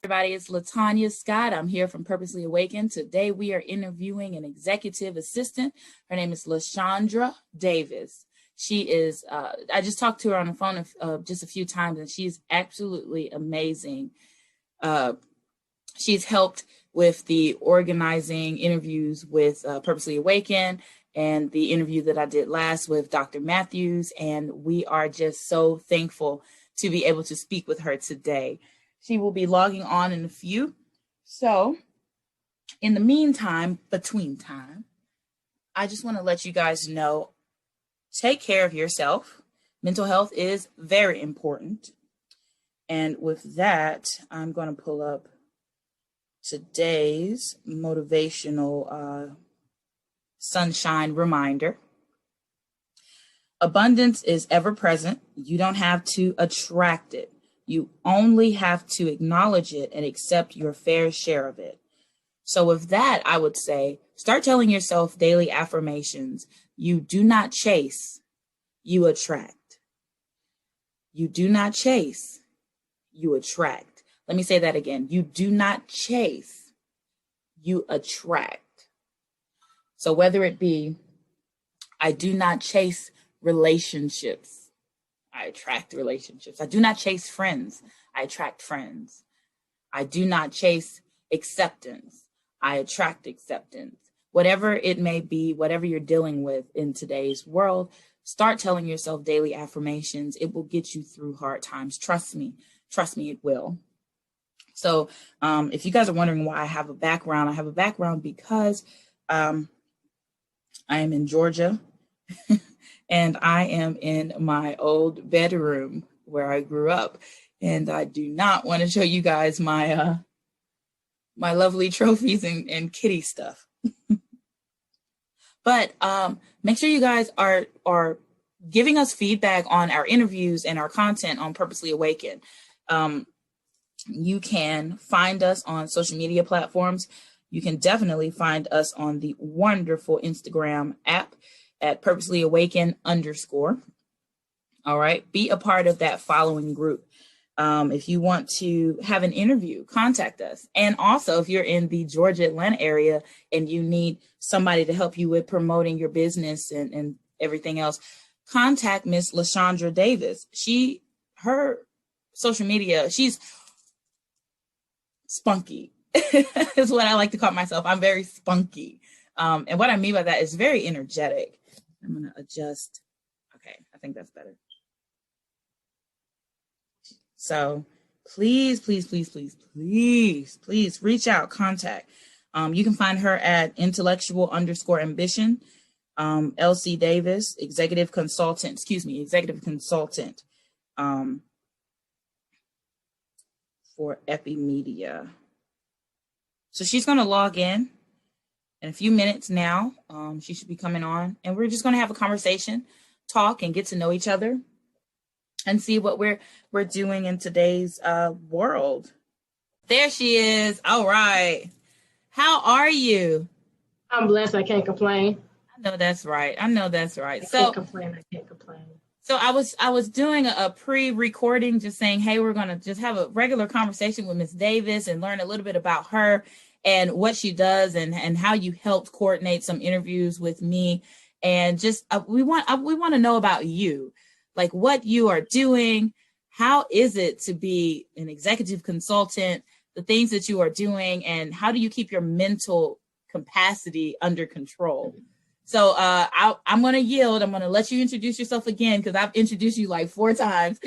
Everybody, it's Latanya Scott. I'm here from Purposely Awakened. Today we are interviewing an executive assistant. Her name is Lashondra Davis. She is, I just talked to her on the phone just a few times, and she's absolutely amazing. She's helped with the organizing interviews with Purposely Awakened and the interview that I did last with Dr. Matthews, and we are just so thankful to be able to speak with her today. She will be logging on in a few. So in the meantime, between time, I just want to let you guys know, take care of yourself. Mental health is very important. And with that, I'm going to pull up today's motivational sunshine reminder. Abundance is ever present. You don't have to attract it. You only have to acknowledge it and accept your fair share of it. So with that, I would say, start telling yourself daily affirmations. You do not chase, you attract. You do not chase, you attract. Let me say that again. You do not chase, you attract. So whether it be, I do not chase relationships, I attract relationships. I do not chase friends, I attract friends. I do not chase acceptance, I attract acceptance. Whatever it may be, whatever you're dealing with in today's world, start telling yourself daily affirmations. It will get you through hard times. Trust me, it will. So if you guys are wondering why I have a background because I am in Georgia. And I am in my old bedroom where I grew up. And I do not want to show you guys my my lovely trophies and kitty stuff. But make sure you guys are giving us feedback on our interviews and our content on Purposely Awakened. You can find us on social media platforms. You can definitely find us on the wonderful Instagram app at Purposely Awaken _. All right. Be a part of that following group. If you want to have an interview, contact us. And also, if you're in the Georgia, Atlanta area and you need somebody to help you with promoting your business and everything else, contact Miss Lashondra Davis. Her social media, she's spunky is what I like to call myself. I'm very spunky. And what I mean by that is very energetic. I'm going to adjust. Okay, I think that's better. So please reach out, contact. You can find her at intellectual _ambition, LC Davis, executive consultant for EPI Media. So she's going to log in a few minutes now. She should be coming on, and we're just going to have a conversation, talk, and get to know each other and see what we're doing in today's world. There she is. All right. How are you? I'm blessed. I can't complain. I know that's right. I can't complain. So I was doing a pre-recording, just saying, hey, we're going to just have a regular conversation with Miss Davis and learn a little bit about her and what she does and how you helped coordinate some interviews with me. And just we want to know about you, like what you are doing. How is it to be an executive consultant, the things that you are doing, and how do you keep your mental capacity under control? So I'm going to yield. I'm going to let you introduce yourself again because I've introduced you like 4 times.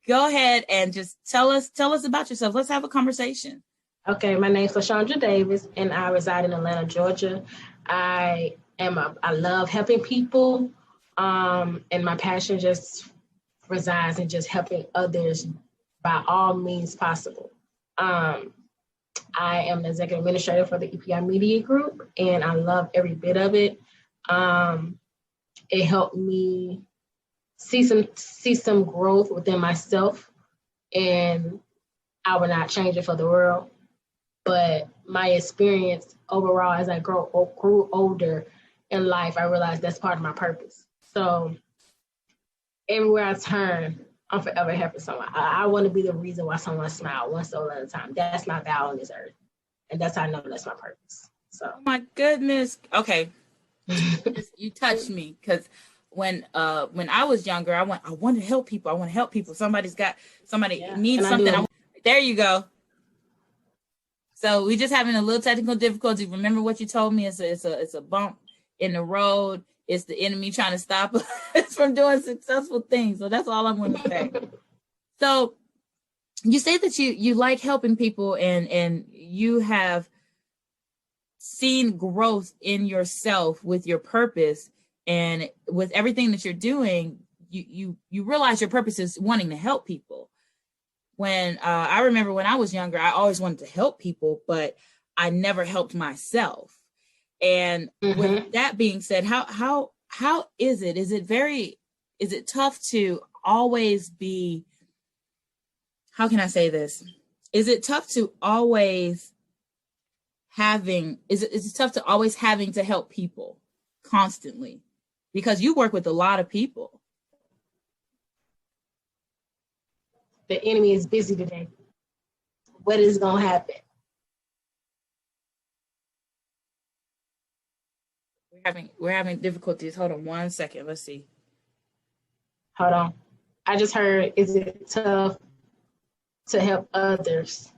Go ahead and just tell us about yourself. Let's have a conversation. Okay, my name is Lashondra Davis, and I reside in Atlanta, Georgia. I love helping people, and my passion just resides in just helping others by all means possible. I am the executive administrator for the EPI Media Group, and I love every bit of it. It helped me see some growth within myself, and I would not change it for the world. But my experience overall, as I grew older in life, I realized that's part of my purpose. So everywhere I turn, I'm forever helping someone. I want to be the reason why someone smiles one soul at a time. That's my vow on this earth. And that's how I know that's my purpose. So. Oh my goodness. Okay. You touched me, because when I was younger, I want to help people. I want to help people. Somebody needs something. There you go. So we just having a little technical difficulty. Remember what you told me? It's a bump in the road. It's the enemy trying to stop us from doing successful things. So that's all I'm going to say. So you say that you like helping people, and you have seen growth in yourself with your purpose, and with everything that you're doing, you realize your purpose is wanting to help people. When I remember when I was younger, I always wanted to help people, but I never helped myself. And with that being said, how is it? Is it tough to always be, how can I say this? Is it tough to always is it tough to always having to help people constantly? Because you work with a lot of people. The enemy is busy today. What is going to happen? We're having difficulties. Hold on one second. Let's see. Hold on. I just heard, is it tough to help others?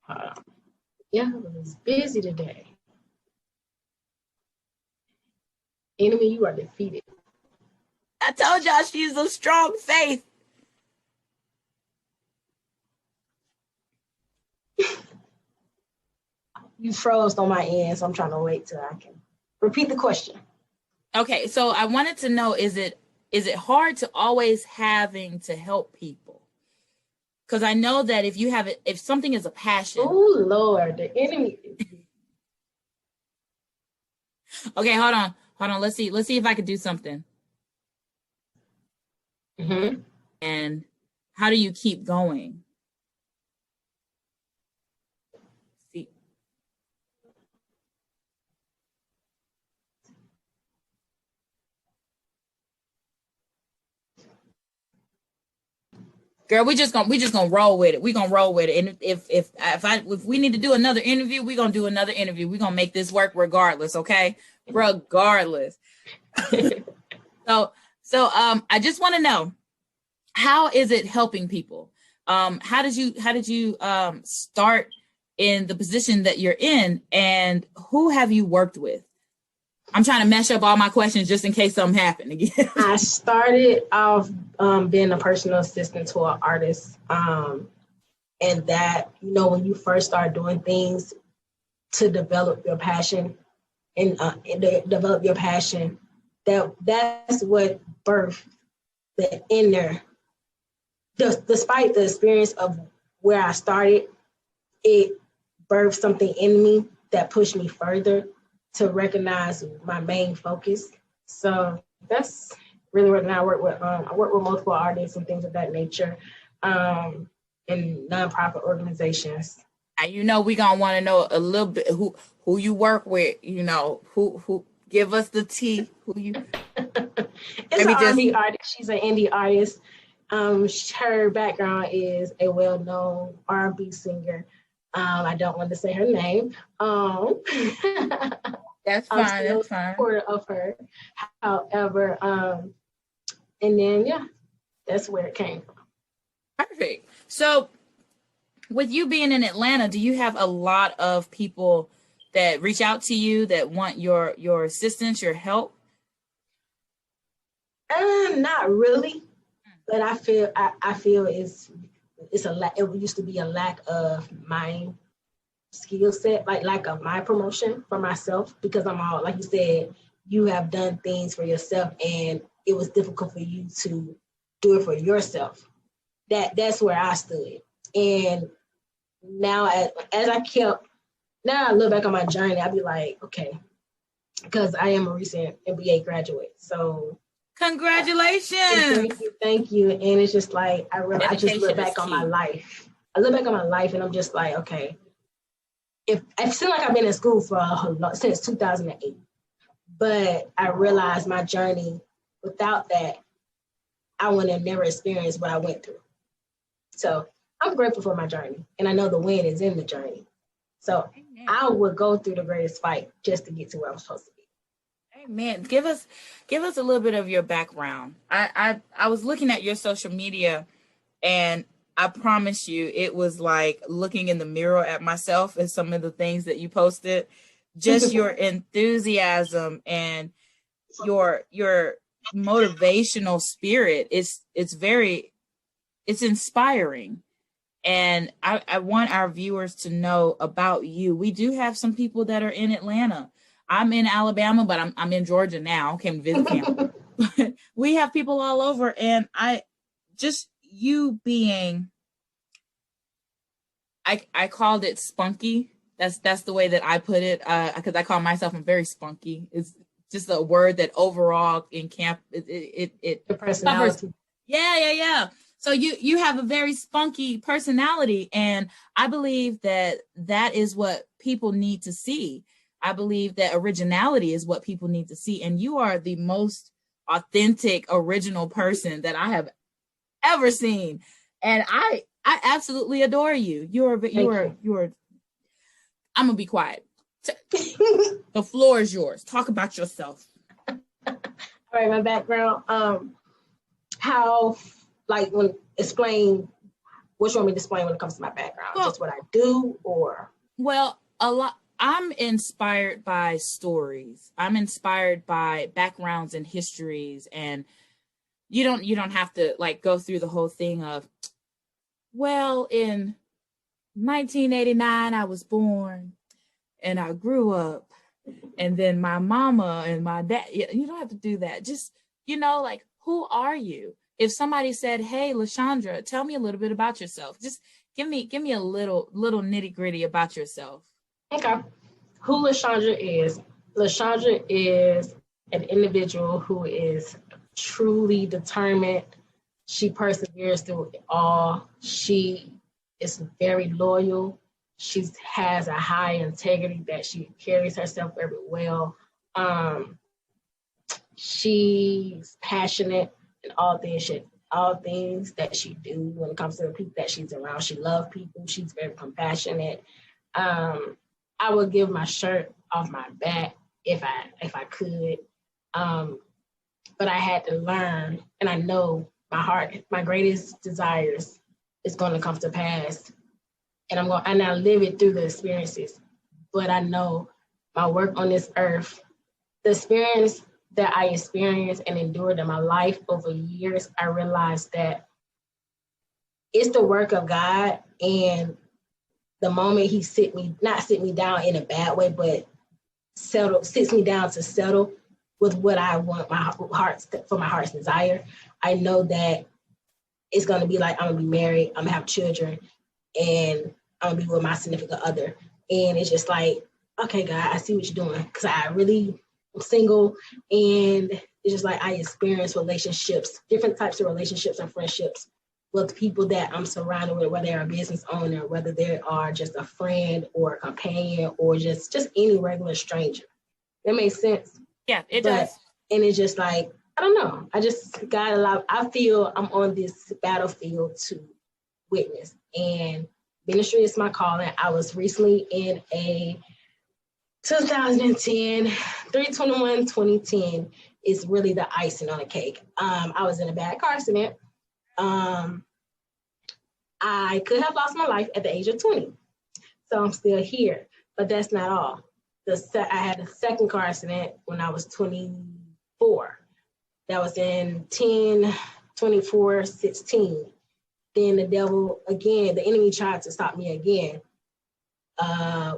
Hold on. Yeah, it's busy today. Enemy, you are defeated. I told y'all she's a strong faith. You froze on my end, so I'm trying to wait till I can repeat the question. Okay, so I wanted to know, is it hard to always having to help people? Because I know that if something is a passion. Oh Lord, the enemy. Okay, hold on. Let's see if I could do something. And how do you keep going? See. Girl, we just gonna roll with it. We gonna roll with it. And if we need to do another interview, we gonna do another interview. We gonna make this work regardless, okay? Regardless. So I just want to know, how is it helping people? How did you start in the position that you're in, and who have you worked with? I'm trying to mash up all my questions just in case something happened again. I started off being a personal assistant to an artist. And that, when you first start doing things to develop your passion develop your passion, that's what birthed the inner. Despite the experience of where I started, it birthed something in me that pushed me further to recognize my main focus. So that's really what I work with. I work with multiple artists and things of that nature, in nonprofit organizations. We gonna want to know a little bit who you work with. Who give us the tea. Who you? It's an R&B artist. She's an indie artist. Her background is a well-known R&B singer. I don't want to say her name. That's fine. I'm still supportive of her. However, and then that's where it came from. Perfect. So, with you being in Atlanta, do you have a lot of people that reach out to you that want your assistance, your help? Not really, but I feel it's a lack. It used to be a lack of my skill set, like lack of my promotion for myself, because I'm all, like you said, you have done things for yourself, and it was difficult for you to do it for yourself. That's where I stood, and now as I look back on my journey, I'd be like, okay, because I am a recent MBA graduate, so. Congratulations! Thank you. And it's just like I just look back on my life. I look back on my life, and I'm just like, okay, if I feel like I've been in school since 2008, but I realized my journey without that, I would have never experienced what I went through. So I'm grateful for my journey, and I know the win is in the journey. So Amen. I would go through the greatest fight just to get to where I'm supposed to be. Amen. Give us a little bit of your background. I was looking at your social media, and I promise you, it was like looking in the mirror at myself and some of the things that you posted. Just your enthusiasm and your motivational spirit. It's inspiring. And I want our viewers to know about you. We do have some people that are in Atlanta. I'm in Alabama, but I'm in Georgia now. Came to visit family. We have people all over, and you being, I called it spunky. That's the way that I put it, because I call myself very spunky. It's just a word that overall in camp it personality. Covers. Yeah. So you have a very spunky personality, and I believe that is what people need to see. I believe that originality is what people need to see, and you are the most authentic, original person that I have ever seen, and I absolutely adore you. You're. I'm gonna be quiet. The floor is yours. Talk about yourself. All right, my background. Explain what you want me to explain when it comes to my background. Well, just what I do, or a lot. I'm inspired by stories. I'm inspired by backgrounds and histories, and you don't have to like go through the whole thing of, well, in 1989 I was born and I grew up, and then my mama and my dad. You don't have to do that. Just, like, who are you? If somebody said, "Hey, Lashondra, tell me a little bit about yourself," just give me a little nitty gritty about yourself. Okay. Who Lashondra is? Lashondra is an individual who is truly determined. She perseveres through it all. She is very loyal. She has a high integrity that she carries herself very well. She's passionate in all things that she do when it comes to the people that she's around. She loves people. She's very compassionate. I would give my shirt off my back if I could. But I had to learn, and I know my greatest desires is going to come to pass. And I live it through the experiences. But I know my work on this earth, the experience that I experienced and endured in my life over years, I realized that it's the work of God. And the moment he not sit me down in a bad way, but sits me down to settle with what I want for my heart's desire, I know that it's going to be like, I'm going to be married, I'm going to have children, and I'm going to be with my significant other. And it's just like, okay, God, I see what you're doing. Because I really am single, and it's just like I experience relationships, different types of relationships and friendships with people that I'm surrounded with, whether they're a business owner, whether they are just a friend or a companion or just any regular stranger. That makes sense? Yeah, it does. And it's just like, I don't know. I just got a lot. I feel I'm on this battlefield to witness. And ministry is my calling. I was recently in a 2010, 3/21/2010 is really the icing on the cake. I was in a bad car accident. I could have lost my life at the age of 20. So I'm still here, but that's not all. I had a second car accident when I was 24. That was in 10/24/16. Then the enemy tried to stop me again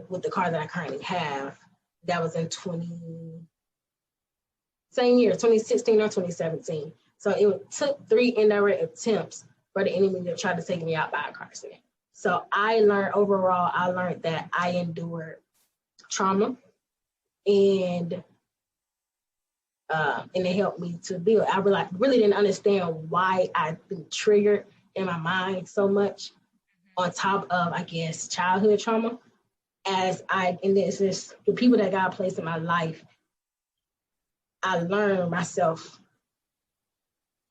with the car that I currently have. That was in same year, 2016 or 2017. So it took 3 indirect attempts for the enemy to try to take me out by a car accident. So I learned that I endured trauma, and it helped me to build. I really didn't understand why I'd been triggered in my mind so much, on top of, I guess, childhood trauma. And this is the people that God placed in my life. I learned myself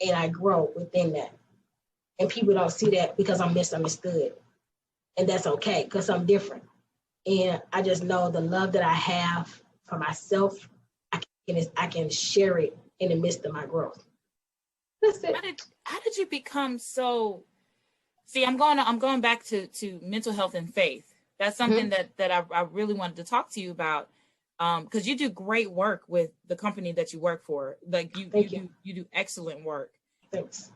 and I grow within that. And people don't see that because I'm misunderstood. And that's okay because I'm different. And I just know the love that I have for myself, I can share it in the midst of my growth. That's it. How did you become so? See, I'm going back to mental health and faith. That's something that I really wanted to talk to you about, because you do great work with the company that you work for. Like you do excellent work. Thanks.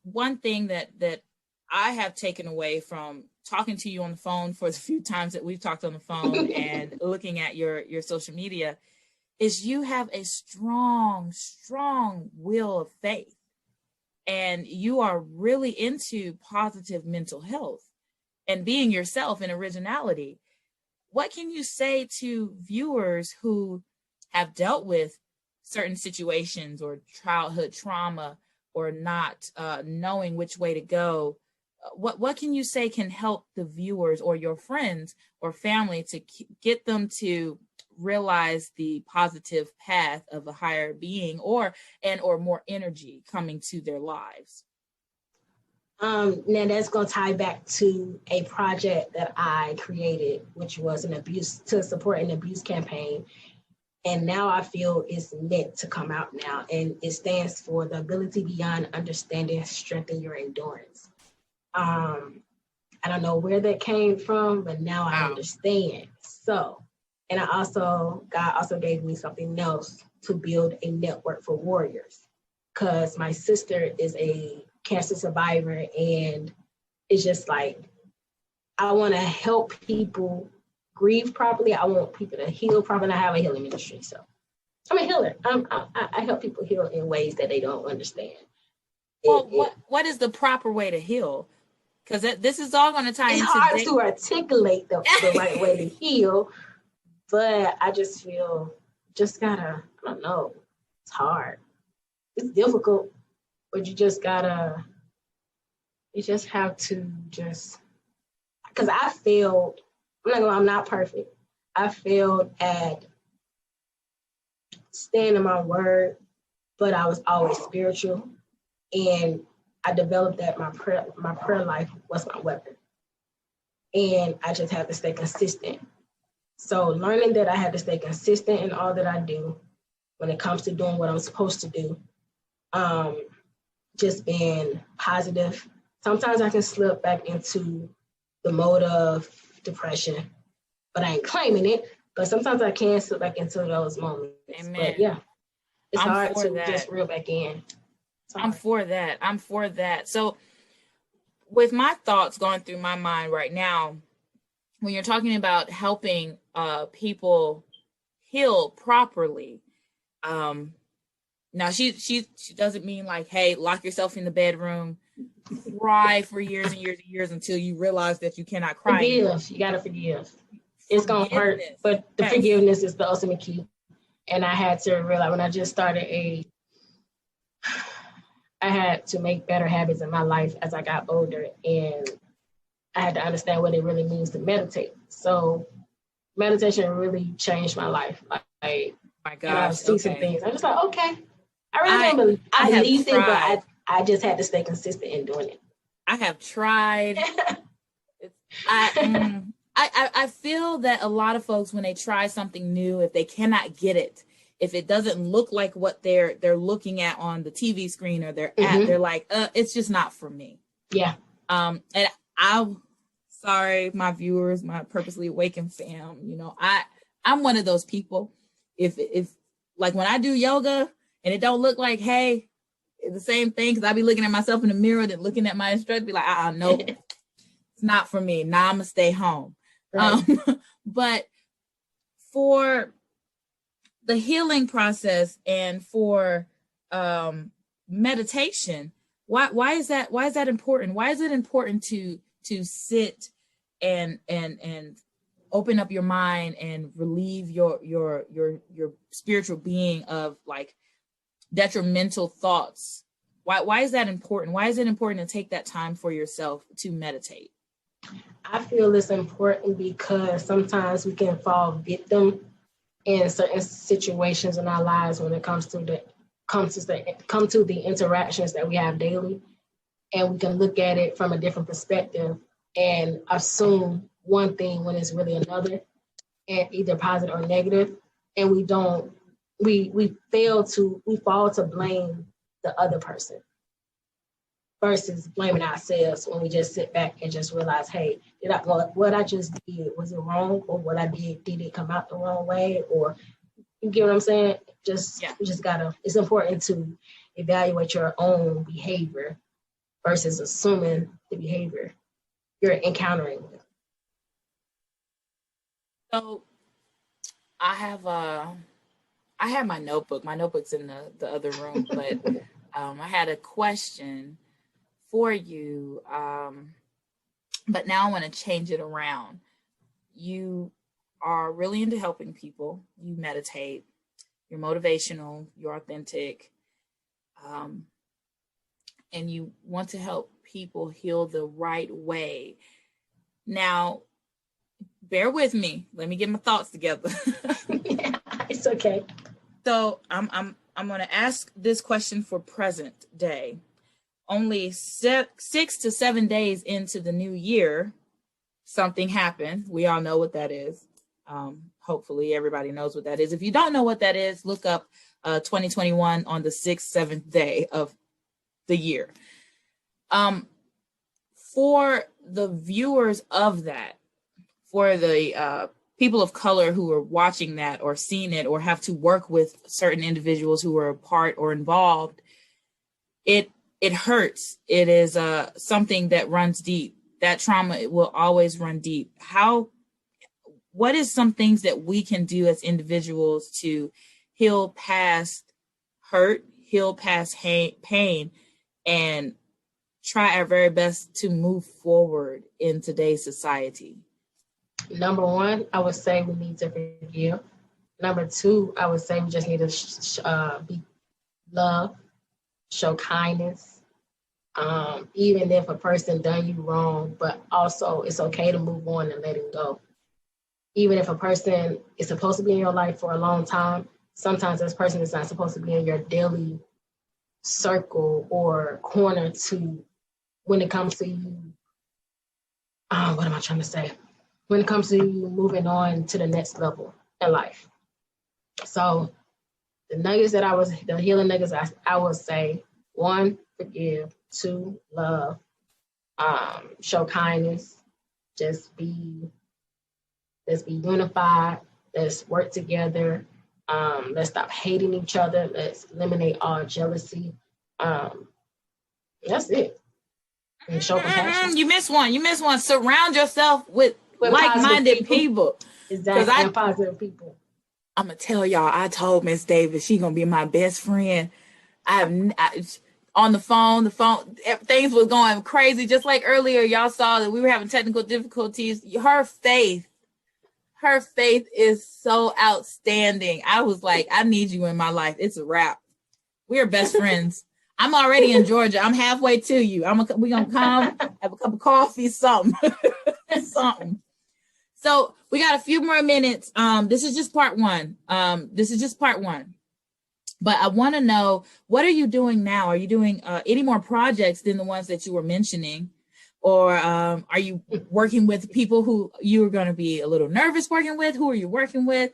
One thing that I have taken away from talking to you on the phone for the few times that we've talked on the phone and looking at your social media is you have a strong will of faith, and you are really into positive mental health and being yourself and originality. What can you say to viewers who have dealt with certain situations or childhood trauma or not knowing which way to go? What can you say can help the viewers or your friends or family to get them to realize the positive path of a higher being or more energy coming to their lives? Now that's going to tie back to a project that I created, which was to support an abuse campaign. And now I feel it's meant to come out now. And it stands for the ability beyond understanding, strengthen your endurance. I don't know where that came from, but now I understand. So, and God also gave me something else to build a network for warriors, because my sister is a cancer survivor, and it's just like, I want to help people grieve properly. I want people to heal properly. I have a healing ministry, so I'm a healer. I help people heal in ways that they don't understand. Well, what is the proper way to heal? Because this is all going to tie into... It's hard to articulate the right way to heal, but I just feel, I don't know, it's hard. It's difficult, but you just have to because I failed, I'm not perfect. I failed at staying in my word, but I was always spiritual. And I developed that my prayer life was my weapon. And I just had to stay consistent. So learning that I had to stay consistent in all that I do when it comes to doing what I'm supposed to do, just being positive. Sometimes I can slip back into the mode of depression, but I ain't claiming it. But sometimes I can slip back into those moments. Amen. But yeah, it's hard to just reel back in. I'm for that. So with my thoughts going through my mind right now, when you're talking about helping people heal properly, now she doesn't mean like, hey, lock yourself in the bedroom, cry for years and years and years until you realize that you cannot cry anymore. You gotta forgive. It's gonna hurt, but the forgiveness is the ultimate key. And I had to realize when I just started I had to make better habits in my life as I got older, and I had to understand what it really means to meditate. So meditation really changed my life. Like, my gosh, I see some things. I'm just like, okay. I really don't I believed it, but I just had to stay consistent in doing it. I have tried. I feel that a lot of folks, when they try something new, if they cannot get it, if it doesn't look like what they're looking at on the TV screen or their app, they're like, it's just not for me. Yeah. And sorry, my viewers, my Purposely Awakened fam, I'm one of those people. If like when I do yoga and it don't look like, hey, it's the same thing, because I be looking at myself in the mirror, then looking at my instructor, be like, nope, it's not for me. Nah, I'm gonna stay home. Right. But for the healing process and for meditation, why is that important? Why is it important to sit and open up your mind and relieve your spiritual being of like detrimental thoughts? Why is that important? Why is it important to take that time for yourself to meditate? I feel it's important because sometimes we can fall victim in certain situations in our lives when it comes to come to the interactions that we have daily, and we can look at it from a different perspective and assume one thing when it's really another, and either positive or negative, and we fall to blame the other person versus blaming ourselves when we just sit back and just realize, hey, what I just did, was it wrong? Or what I did it come out the wrong way? Or you get what I'm saying? It's important to evaluate your own behavior versus assuming the behavior you're encountering with. So I have my notebook. My notebook's in the other room, but I had a question for you. But now I want to change it around. You are really into helping people. You meditate. You're motivational. You're authentic. And you want to help people heal the right way. Now, bear with me. Let me get my thoughts together. Yeah, it's okay. So I'm going to ask this question for present day. Only 6 to 7 days into the new year, something happened. We all know what that is. Hopefully everybody knows what that is. If you don't know what that is, look up 2021 on the 6th, 7th day of the year. For the viewers of that, for the people of color who are watching that or seeing it or have to work with certain individuals who are a part or involved, it hurts. It is something that runs deep. That trauma will always run deep. What is some things that we can do as individuals to heal past hurt, heal past pain, and try our very best to move forward in today's society? Number one, I would say we need to forgive. Number two, I would say we just need to be love, show kindness, even if a person done you wrong, but also it's okay to move on and let it go. Even if a person is supposed to be in your life for a long time, sometimes this person is not supposed to be in your daily circle or corner to when it comes to you. What am I trying to say? When it comes to you moving on to the next level in life. So the healing nuggets I would say, 1, forgive, 2, love, show kindness, let's be unified, let's work together, let's stop hating each other, let's eliminate all jealousy. That's it. And show compassion. You missed one. Surround yourself with like-minded people. Exactly, and positive people. I'm going to tell y'all, I told Miss Davis she's going to be my best friend. On the phone, things were going crazy. Just like earlier, y'all saw that we were having technical difficulties. Her faith is so outstanding. I was like, I need you in my life. It's a wrap. We are best friends. I'm already in Georgia. I'm halfway to you. We're going to come, have a cup of coffee, something. Something. So we got a few more minutes. This is just part one. But I want to know, what are you doing now? Are you doing any more projects than the ones that you were mentioning? Or are you working with people who you're going to be a little nervous working with? Who are you working with?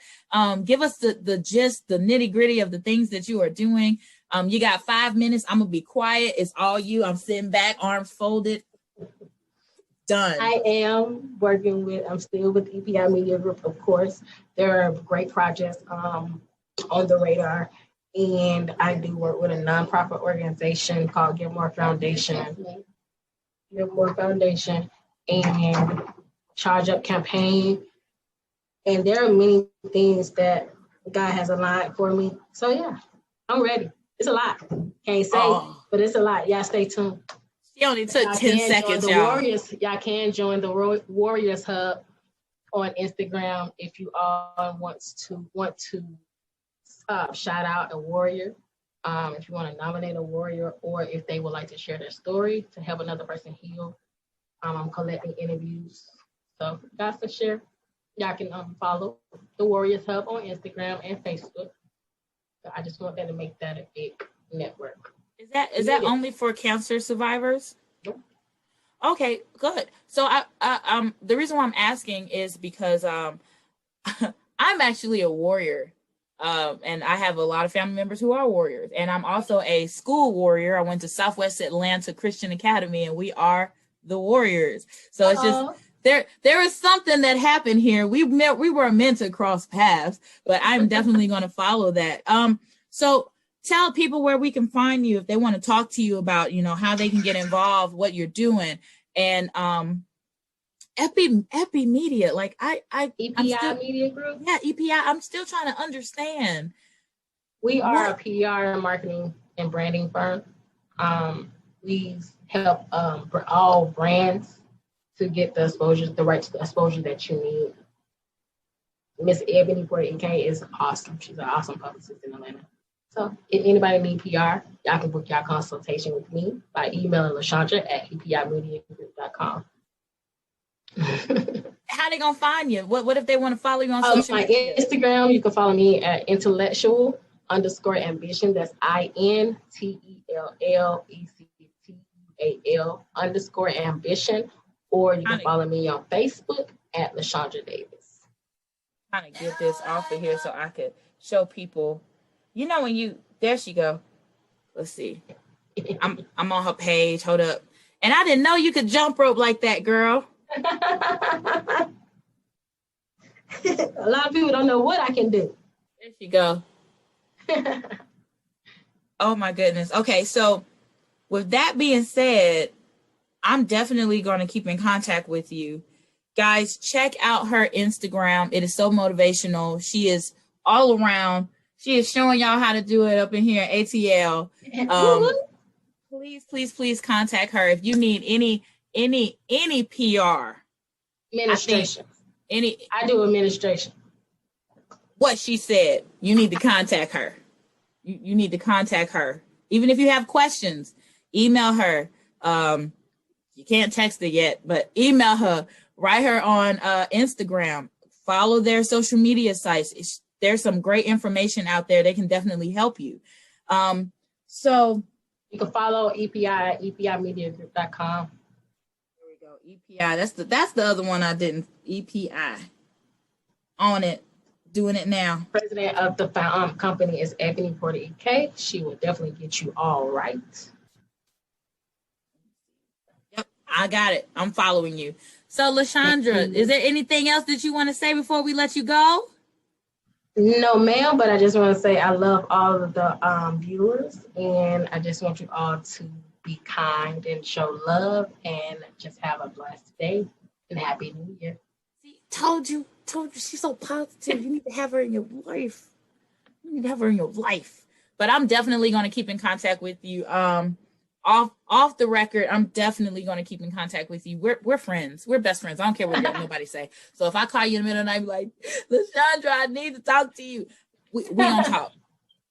Give us the gist, the nitty gritty of the things that you are doing. You got 5 minutes. I'm going to be quiet. It's all you. I'm sitting back, arms folded. Done. I am I'm still with EPI Media Group, of course. There are great projects on the radar. And I do work with a nonprofit organization called Give More Foundation, and Charge Up Campaign. And there are many things that God has aligned for me. So yeah, I'm ready. It's a lot. Can't say, but it's a lot. Y'all stay tuned. She only took 10 seconds, y'all. Y'all can join the Warriors Hub on Instagram if you all want to shout out a warrior, if you want to nominate a warrior, or if they would like to share their story to help another person heal. I'm collecting interviews. So guys can share. Y'all can follow the Warriors Hub on Instagram and Facebook. So I just want that to make that a big network. Is that only for cancer survivors? Yep. Okay, good. So I the reason why I'm asking is because I'm actually a warrior. And I have a lot of family members who are warriors. And I'm also a school warrior. I went to Southwest Atlanta Christian Academy, and we are the warriors. So it's just there is something that happened here. We were meant to cross paths, but I'm definitely going to follow that. So tell people where we can find you if they want to talk to you about, how they can get involved, what you're doing, and Epi Media, like EPI Media Group. Yeah, EPI. I'm still trying to understand. We are a PR, marketing, and branding firm. We help all brands to get the right exposure that you need. Miss Ebony Porter EK is awesome. She's an awesome publicist in Atlanta. So if anybody need PR, y'all can book y'all consultation with me by emailing Lashondra at epimediagroup.com. How they gonna find you? What if they want to follow you on social media? Instagram, you can follow me at intellectual_ambition. That's INTELLECTUAL_ambition. Or you can follow me on Facebook at Lashondra Davis. Trying to get this off of here so I could show people. There she go. Let's see. I'm on her page. Hold up. And I didn't know you could jump rope like that, girl. A lot of people don't know what I can do. There you go. Oh my goodness. Okay, so with that being said, I'm definitely going to keep in contact with you. Guys, check out her Instagram. It is so motivational. She is all around. She is showing y'all how to do it up in here at ATL. Please contact her if you need any PR. Administration. I do administration. What she said, you need to contact her. You need to contact her. Even if you have questions, email her. You can't text her yet, but email her. Write her on Instagram. Follow their social media sites. There's some great information out there. They can definitely help you. So you can follow EPI at epimediagroup.com. EPI. That's the other one I didn't. EPI. On it. Doing it now. President of the company is Ebony Porter EK. She will definitely get you all right. Yep, I got it. I'm following you. So, Lashondra, is there anything else that you want to say before we let you go? No, ma'am, but I just want to say I love all of the viewers, and I just want you all to be kind and show love and just have a blessed day and Happy New Year. See, told you, she's so positive. You need to have her in your life. But I'm definitely going to keep in contact with you. Off the record, I'm definitely going to keep in contact with you. We're friends. We're best friends. I don't care what nobody say. So if I call you in the middle of the night, be like, Lashondra, I need to talk to you. We gonna talk.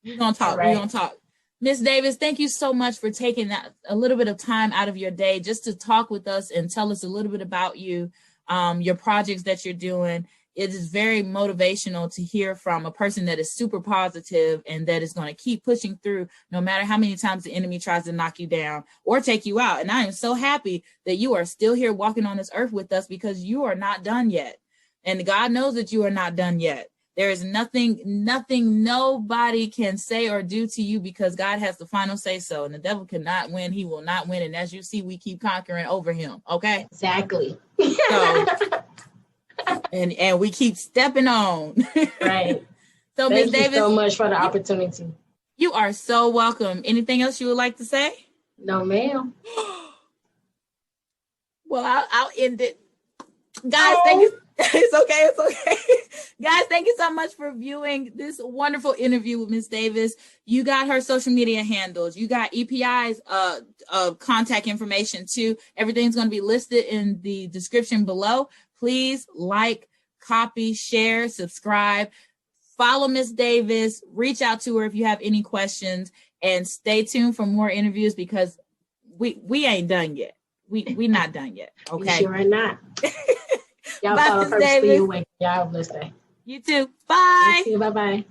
We're gonna talk. Right. We're gonna talk. Miss Davis, thank you so much for taking a little bit of time out of your day just to talk with us and tell us a little bit about you, your projects that you're doing. It is very motivational to hear from a person that is super positive and that is going to keep pushing through no matter how many times the enemy tries to knock you down or take you out. And I am so happy that you are still here walking on this earth with us because you are not done yet. And God knows that you are not done yet. There is nothing nobody can say or do to you because God has the final say so. And the devil cannot win. He will not win. And as you see, we keep conquering over him. Okay? Exactly. So, and we keep stepping on. Right. So, Ms. Davis, thank you so much for the opportunity. You are so welcome. Anything else you would like to say? No, ma'am. Well, I'll end it. Guys, thank you. It's okay. Guys, thank you so much for viewing this wonderful interview with Ms. Davis. You got her social media handles. You got EPI's contact information too. Everything's going to be listed in the description below. Please like, copy, share, subscribe, follow Ms. Davis, reach out to her if you have any questions, and stay tuned for more interviews because we ain't done yet. We not done yet. Okay. You sure are not. Y'all Bye, follow Ms. Davis. Y'all have a blessed day. You too. Bye. You too. Bye-bye.